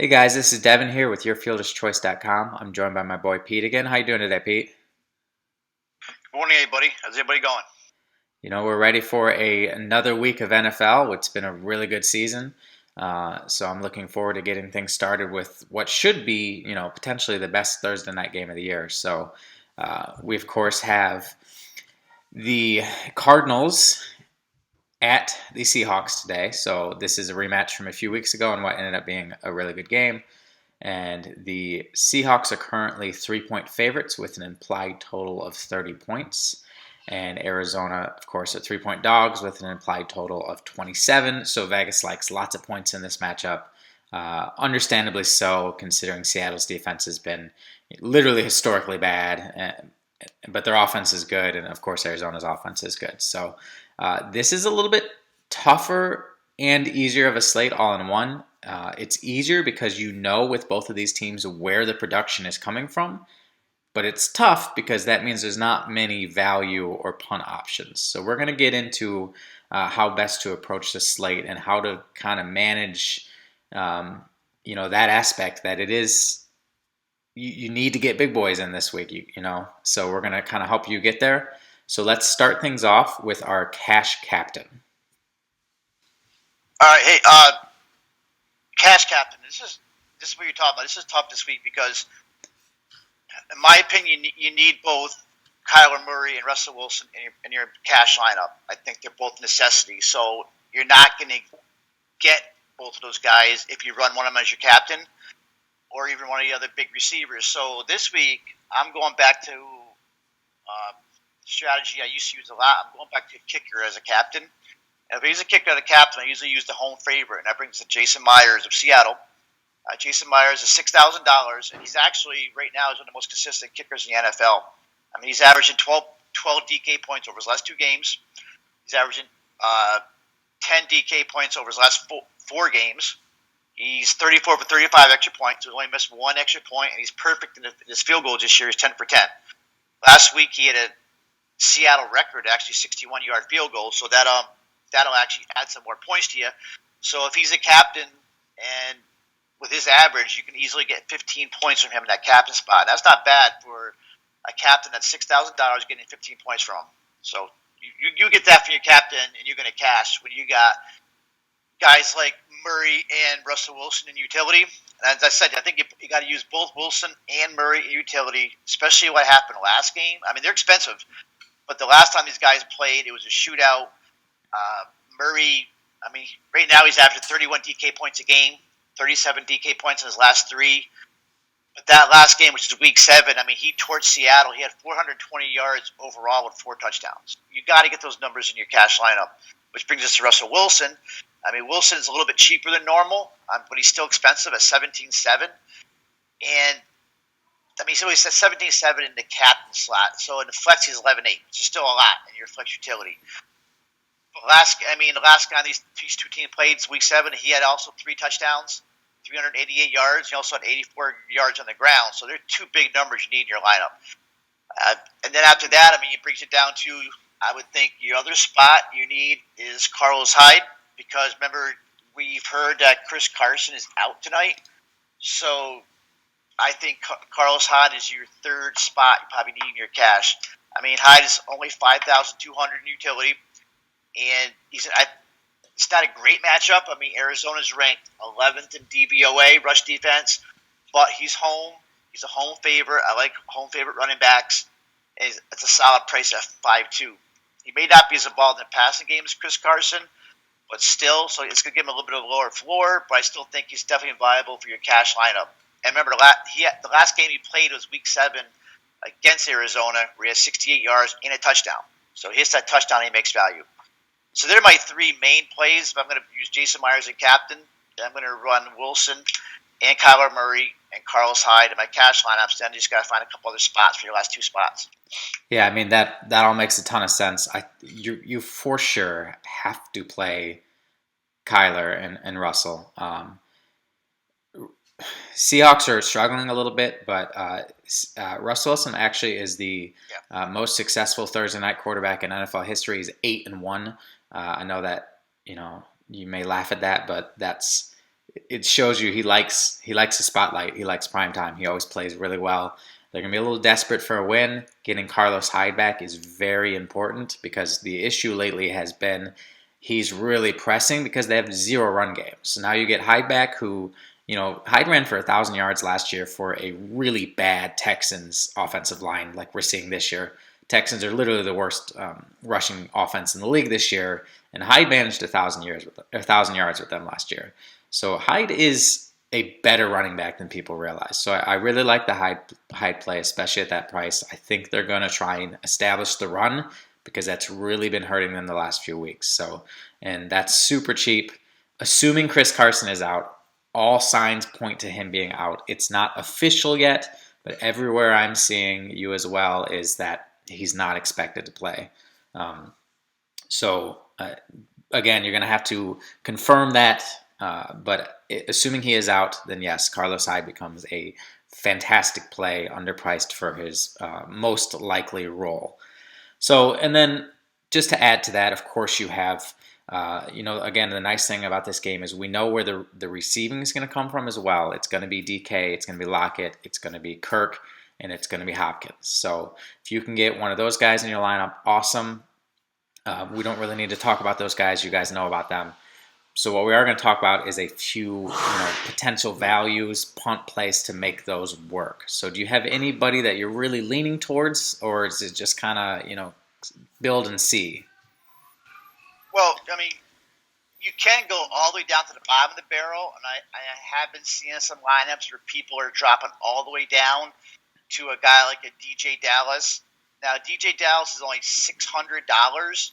Hey guys, this is Devin here with YourFieldersChoice.com. I'm joined by my boy Pete again. How you doing today, Pete? Good morning, everybody. How's everybody going? We're ready for another week of NFL. It's been a really good season, so I'm looking forward to getting things started with what should be, potentially the best Thursday night game of the year. So we of course have the Cardinals at the Seahawks today. So this is a rematch from a few weeks ago and what ended up being a really good game. And the Seahawks are currently 3-point favorites with an implied total of 30 points. And Arizona, of course, are 3-point dogs with an implied total of 27. So Vegas likes lots of points in this matchup. Understandably so, considering Seattle's defense has been literally historically bad, but their offense is good, and of course Arizona's offense is good. So this is a little bit tougher and easier of a slate all in one. It's easier because with both of these teams where the production is coming from, but it's tough because that means there's not many value or punt options. So we're going to get into how best to approach the slate and how to kind of manage, that aspect that it is you need to get big boys in this week, So we're going to kind of help you get there. So let's start things off with our cash captain. All right, hey, cash captain. This is what you're talking about. This is tough this week because, in my opinion, you need both Kyler Murray and Russell Wilson in your cash lineup. I think they're both necessities. So you're not going to get both of those guys if you run one of them as your captain, or even one of the other big receivers. So this week, I'm going back to strategy I used to use a lot. I'm going back to kicker as a captain. And if I use a kicker as a captain, I usually use the home favorite, and that brings in Jason Myers of Seattle. Jason Myers is $6,000, and he's actually, right now, is one of the most consistent kickers in the NFL. I mean, he's averaging 12 DK points over his last two games. He's averaging 10 DK points over his last four games. He's 34 for 35 extra points, so he's only missed one extra point, and he's perfect in his field goals this year. He's 10 for 10. Last week, he had a Seattle record, actually 61-yard field goal, so that'll actually add some more points to you. So if he's a captain and with his average, you can easily get 15 points from him in that captain spot. And that's not bad for a captain that's $6,000 getting 15 points from him. So you get that for your captain, and you're going to cash when you got guys like Murray and Russell Wilson in utility. And as I said, I think you got to use both Wilson and Murray in utility, especially what happened last game. I mean, they're expensive, but the last time these guys played, it was a shootout. Murray, I mean, right now he's averaging 31 DK points a game, 37 DK points in his last three. But that last game, which is week 7, I mean, he torched Seattle. He had 420 yards overall with 4 touchdowns. You got to get those numbers in your cash lineup, which brings us to Russell Wilson. I mean, Wilson is a little bit cheaper than normal, but he's still expensive at $17,700. And I mean, so he's at $17,700 in the captain slot. So in the flex, he's $11,800, which is still a lot in your flex utility. The last guy these two teams played, week 7, he had also 3 touchdowns, 388 yards. He also had 84 yards on the ground. So they're 2 big numbers you need in your lineup. And then after that, I mean, it brings it down to, I would think your other spot you need is Carlos Hyde, because remember, we've heard that Chris Carson is out tonight. So I think Carlos Hyde is your third spot you probably need in your cash. I mean, Hyde is only $5,200 in utility. And it's not a great matchup. I mean, Arizona's ranked 11th in DVOA, rush defense, but he's home. He's a home favorite. I like home favorite running backs. And it's a solid price at 5.2. He may not be as involved in the passing game as Chris Carson, but still, so it's going to give him a little bit of a lower floor, but I still think he's definitely viable for your cash lineup. And remember, the last game he played was week 7 against Arizona, where he had 68 yards and a touchdown. So he hits that touchdown, he makes value. So they're my 3 main plays. I'm going to use Jason Myers as captain. Then I'm going to run Wilson and Kyler Murray and Carlos Hyde in my cash lineups. Then you just got to find a couple other spots for your last 2 spots. Yeah, I mean, that all makes a ton of sense. You for sure have to play Kyler and Russell. Seahawks are struggling a little bit, but Russell Wilson actually is the most successful Thursday night quarterback in NFL history. He's 8-1. I know that you may laugh at that, but that's it shows you he likes the spotlight. He likes prime time. He always plays really well. They're gonna be a little desperate for a win. Getting Carlos Hyde back is very important because the issue lately has been he's really pressing because they have zero run games. So now you get Hyde back, who Hyde ran for 1,000 yards last year for a really bad Texans offensive line, like we're seeing this year. Texans are literally the worst rushing offense in the league this year, and Hyde managed 1,000 yards with them last year. So Hyde is a better running back than people realize. So I really like the Hyde play, especially at that price. I think they're going to try and establish the run because that's really been hurting them the last few weeks. So, and that's super cheap. Assuming Chris Carson is out, all signs point to him being out. It's not official yet, but everywhere I'm seeing you as well is that he's not expected to play. So again, you're going to have to confirm that. But assuming he is out, then yes, Carlos Hyde becomes a fantastic play, underpriced for his most likely role. So, and then just to add to that, of course, you have, again, the nice thing about this game is we know where the receiving is going to come from as well. It's going to be DK, it's going to be Lockett, it's going to be Kirk, and it's going to be Hopkins. So if you can get one of those guys in your lineup, awesome. We don't really need to talk about those guys. You guys know about them. So what we are going to talk about is a few potential values, punt plays to make those work. So do you have anybody that you're really leaning towards, or is it just kind of, build and see? Well, I mean, you can go all the way down to the bottom of the barrel, and I have been seeing some lineups where people are dropping all the way down to a guy like a DJ Dallas. Now, DJ Dallas is only $600,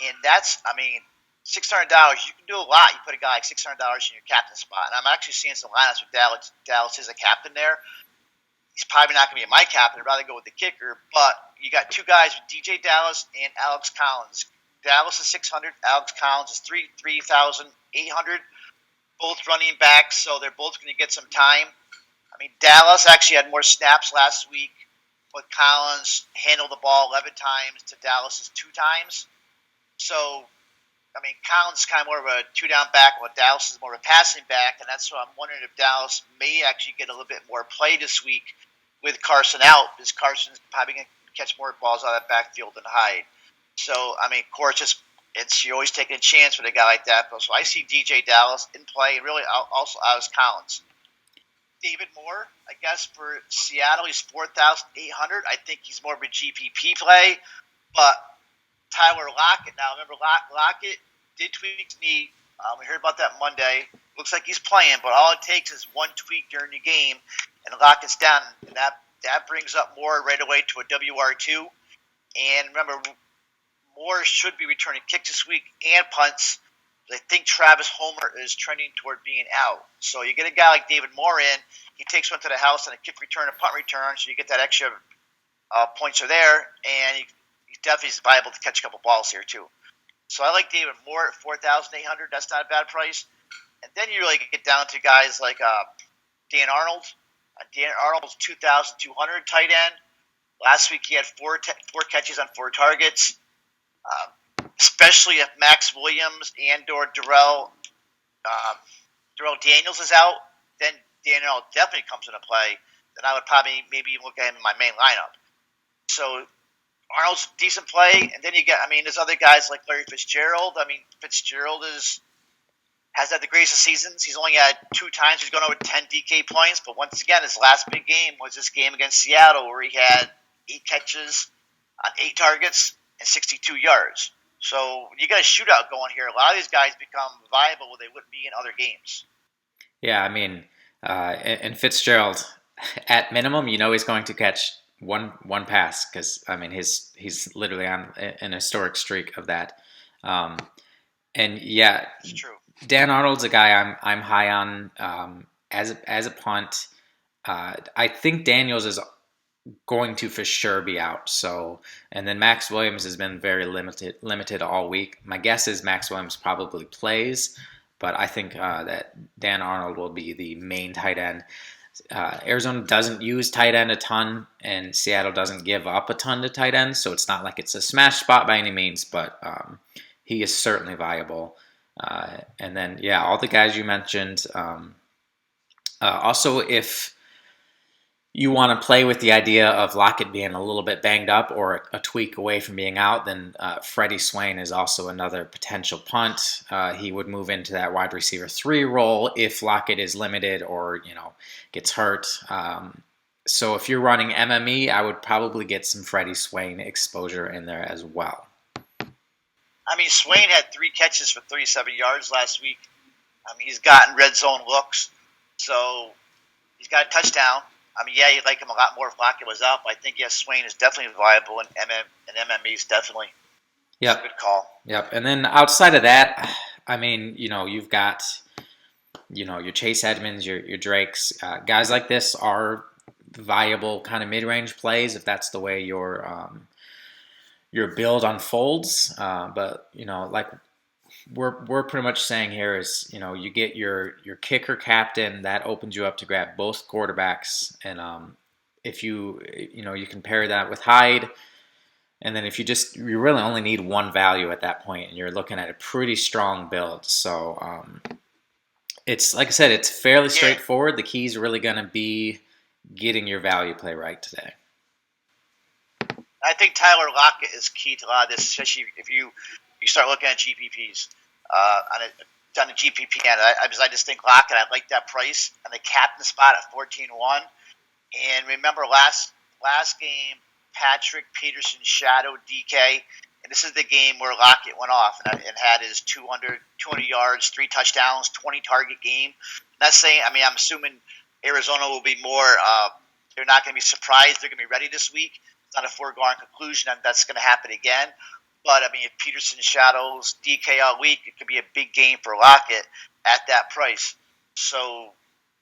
and that's, I mean, $600, you can do a lot. You put a guy like $600 in your captain spot. And I'm actually seeing some lineups with Dallas. Dallas is a captain there. He's probably not going to be my captain. I'd rather go with the kicker. But you got two guys with DJ Dallas and Alex Collins. Dallas is 600. Alex Collins is 3,800. Both running backs, so they're both going to get some time. I mean, Dallas actually had more snaps last week, but Collins handled the ball 11 times to Dallas's 2 times. So, I mean, Collins is kind of more of a 2-down back, while Dallas is more of a passing back, and that's why I'm wondering if Dallas may actually get a little bit more play this week with Carson out, because Carson's probably going to catch more balls out of that backfield than Hyde. So, I mean, of course, you're always taking a chance with a guy like that. So I see DJ Dallas in play, and really also Alex Collins. David Moore, I guess, for Seattle, he's 4,800. I think he's more of a GPP play, but Tyler Lockett. Now, remember, Lockett did tweak his knee. We heard about that Monday. Looks like he's playing, but all it takes is one tweak during the game, and Lockett's down. And that brings up Moore right away to a WR2. And remember, Moore should be returning kicks this week and punts. I think Travis Homer is trending toward being out. So you get a guy like David Moore in. He takes one to the house and a kick return, a punt return, so you get that extra points are there, and he definitely is viable to catch a couple balls here too. So I like David Moore at 4,800. That's not a bad price. And then you really get down to guys like Dan Arnold. Dan Arnold was 2,200 tight end. Last week he had four catches on 4 targets. Especially if Max Williams and/or Darrell Daniels is out, then Daniel definitely comes into play. Then I would probably maybe look at him in my main lineup. So Arnold's a decent play, and then you get, I mean, there's other guys like Larry Fitzgerald. I mean, Fitzgerald has had the greatest of seasons. He's only had 2 times he's gone over 10 DK points, but once again, his last big game was this game against Seattle where he had 8 catches on 8 targets and 62 yards. So you got a shootout going here. A lot of these guys become viable where they wouldn't be in other games. Yeah, I mean, and Fitzgerald, at minimum, he's going to catch one pass because I mean he's literally on an historic streak of that. And yeah, it's true. Dan Arnold's a guy I'm high on as a punt. I think Daniels is going to for sure be out. So, and then Max Williams has been very limited all week. My guess is Max Williams probably plays, but I think that Dan Arnold will be the main tight end. Arizona doesn't use tight end a ton, and Seattle doesn't give up a ton to tight end, so it's not like it's a smash spot by any means, but he is certainly viable. And then, yeah, all the guys you mentioned. Also, if you want to play with the idea of Lockett being a little bit banged up or a tweak away from being out, then Freddie Swain is also another potential punt. He would move into that wide receiver 3 role if Lockett is limited or gets hurt. So if you're running MME, I would probably get some Freddie Swain exposure in there as well. I mean, Swain had 3 catches for 37 yards last week. I mean, he's gotten red zone looks, so he's got a touchdown. I mean, yeah, you'd like him a lot more if Lockett was out, but I think, yes, Swain is definitely viable, and MME is definitely a good call. Yep. And then outside of that, I mean, you've got, your Chase Edmonds, your Drakes. Guys like this are viable kind of mid-range plays if that's the way your build unfolds. But, like we're pretty much saying here is, you get your kicker captain that opens you up to grab both quarterbacks, and if you can pair that with Hyde, and then if you really only need one value at that point, and you're looking at a pretty strong build. So it's like I said, it's fairly straightforward. The key is really going to be getting your value play right today. I think Tyler Lockett is key to a lot of this, especially if you start looking at GPPs. On the GPP end, I just think Lockett, I like that price, and the captain spot at 14-1. And remember last game, Patrick Peterson shadowed DK, and this is the game where Lockett went off and had his 200 yards, 3 touchdowns, 20 target game. That's saying, I mean, I'm assuming Arizona will be more. They're not going to be surprised. They're going to be ready this week. It's not a foregone conclusion that that's going to happen again. But, I mean, if Peterson shadows DK all week, it could be a big game for Lockett at that price. So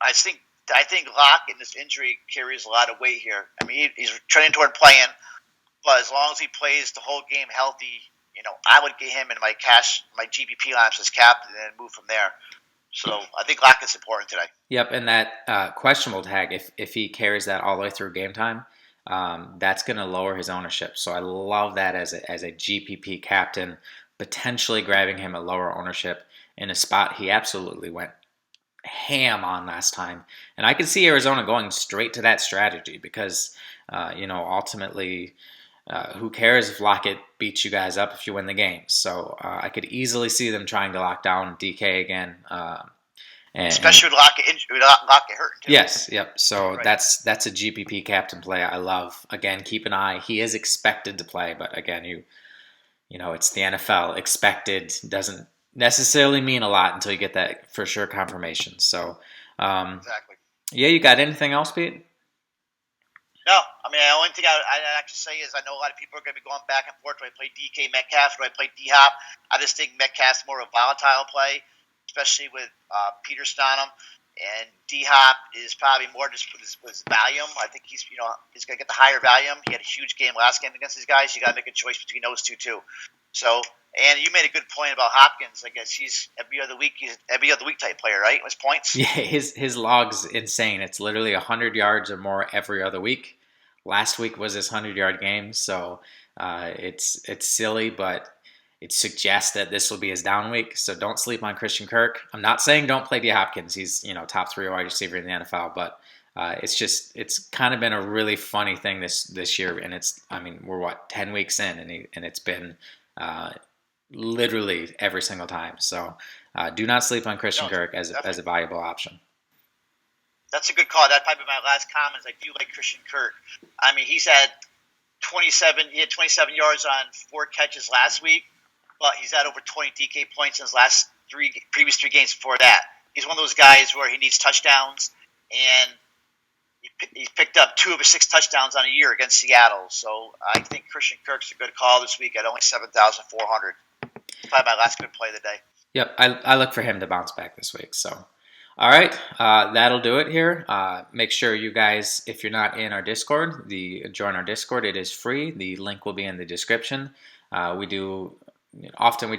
I think Lockett in this injury carries a lot of weight here. I mean, he's trending toward playing, but as long as he plays the whole game healthy, I would get him in my GPP lineups as captain and move from there. So I think Lockett's important today. Yep, and that questionable tag, if he carries that all the way through game time, that's going to lower his ownership. So I love that as a GPP captain, potentially grabbing him at lower ownership in a spot he absolutely went ham on last time. And I could see Arizona going straight to that strategy because, ultimately, who cares if Lockett beats you guys up if you win the game? So I could easily see them trying to lock down DK again. Especially with Lockett hurting too. Yes, yep. So right. That's a GPP captain play I love. Again, keep an eye. He is expected to play, but again, it's the NFL. Expected doesn't necessarily mean a lot until you get that for sure confirmation. So, exactly. Yeah, you got anything else, Pete? No, I mean, the only thing I'd actually say is I know a lot of people are going to be going back and forth. Do I play DK Metcalf? Do I play D-Hop? I just think Metcalf's more of a volatile play, especially with Peterson on him. And D-Hop is probably more just with his volume. I think he's going to get the higher volume. He had a huge game last game against these guys. You got to make a choice between those two, too. So, and you made a good point about Hopkins. I guess he's every other week type player, right? His points. Yeah, his log's insane. It's literally 100 yards or more every other week. Last week was his 100-yard game, so it's silly, but it suggests that this will be his down week. So don't sleep on Christian Kirk. I'm not saying don't play D Hopkins. He's top 3 wide receiver in the NFL, but it's kind of been a really funny thing this year, and we're 10 weeks in, and it's been literally every single time. So do not sleep on Christian Kirk as a valuable option. That's a good call. That'd probably be my last comment. I do like Christian Kirk. I mean, he had 27 yards on 4 catches last week, but he's had over 20 DK points in his previous 3 games before that. He's one of those guys where he needs touchdowns, and he picked up 2 of his 6 touchdowns on a year against Seattle. So I think Christian Kirk's a good call this week at only 7,400. Probably my last good play of the day. Yep, I look for him to bounce back this week. So, all right, that'll do it here. Make sure you guys, if you're not in our Discord, join our Discord. It is free. The link will be in the description. We do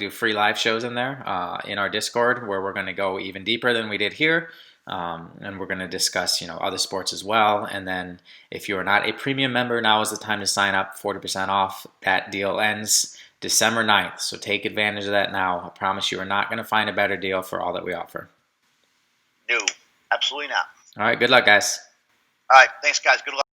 free live shows in there in our Discord where we're going to go even deeper than we did here. And we're going to discuss, other sports as well. And then if you are not a premium member, now is the time to sign up. 40% off. That deal ends December 9th. So take advantage of that now. I promise you are not going to find a better deal for all that we offer. No, absolutely not. All right, good luck, guys. All right, thanks, guys. Good luck.